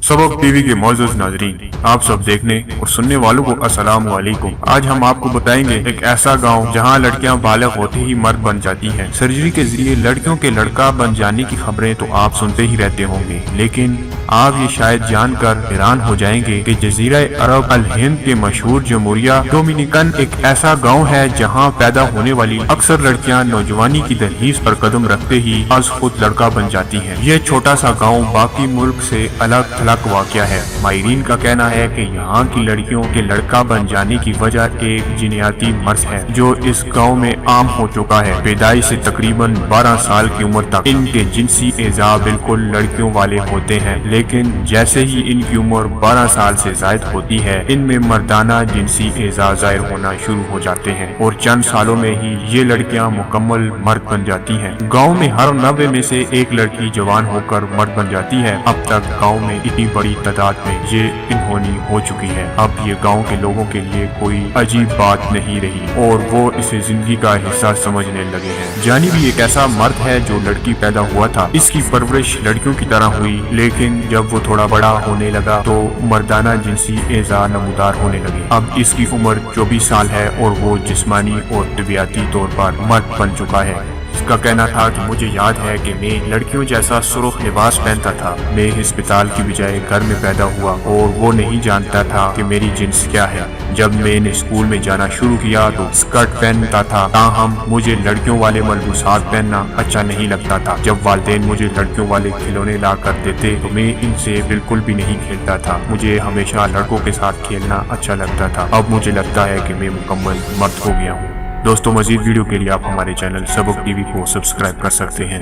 सबक टीवी के मौजूद नाजरीन, आप सब देखने और सुनने वालों को अस्सलाम वालेकुम। आज हम आपको बताएंगे एक ऐसा गांव जहां लड़कियां बालिग होते ही मर्द बन जाती हैं। सर्जरी के जरिए लड़कियों के लड़का बन जाने की खबरें तो आप सुनते ही रहते होंगे, लेकिन आप ये शायद जानकर हैरान हो जाएंगे कि जजीरा अरब अल हिंद के मशहूर जमहूरिया डोमिनिकन एक ऐसा गाँव है जहाँ पैदा होने वाली अक्सर लड़कियाँ नौजवानी की दहलीज पर कदम रखते ही आज खुद लड़का बन जाती हैं। यह छोटा सा गाँव बाकी मुल्क से अलग थलग वाक़या है। माहिरीन का कहना है कि यहाँ की लड़कियों के लड़का बन जाने की वजह एक जिन्याती मर्ज है जो इस गाँव में आम हो चुका है। पैदाइश से तकरीबन 12 साल की उम्र तक इनके जिनसी एज़ा बिल्कुल लड़कियों वाले होते हैं, लेकिन जैसे ही इनकी उम्र 12 साल से जायद होती है इनमें मर्दाना जिनसी एज़ा ज़ाहिर होना शुरू हो जाते हैं और चंद सालों में ही ये लड़कियां मुकम्मल मर्द बन जाती हैं। गांव में हर 90 में से एक लड़की जवान होकर मर्द बन जाती है। अब तक गांव में इतनी बड़ी तादाद में ये इन्होनी हो चुकी है। अब ये गांव के लोगों के लिए कोई अजीब बात नहीं रही और वो इसे जिंदगी का हिस्सा समझने लगे हैं। जानी भी एक ऐसा मर्द है जो लड़की पैदा हुआ था। इसकी परवरिश लड़कियों की तरह हुई, लेकिन जब वो थोड़ा बड़ा होने लगा तो मर्दाना जिनसी एज़ा नमूदार होने लगे। अब इसकी उम्र 24 साल है और वो जिस्मानी और तबियाती तौर पर मर्द बन चुका है। इसका कहना था कि मुझे याद है कि मैं लड़कियों जैसा सुर्ख लिबास पहनता था। मैं अस्पताल की बजाय घर में पैदा हुआ और वो नहीं जानता था कि मेरी जिन्स क्या है। जब मैंने स्कूल में जाना शुरू किया तो स्कर्ट पहनता था, ताहम मुझे लड़कियों वाले मलबूसात पहनना अच्छा नहीं लगता था। जब वालिदैन मुझे लड़कियों वाले खिलौने ला कर देते तो मैं इनसे बिल्कुल भी नहीं खेलता था। मुझे हमेशा लड़कों के साथ खेलना अच्छा लगता था। अब मुझे लगता है कि मैं मुकम्मल मर्द हो गया हूँ। दोस्तों, मजीद वीडियो के लिए आप हमारे चैनल सबक टीवी को सब्सक्राइब कर सकते हैं।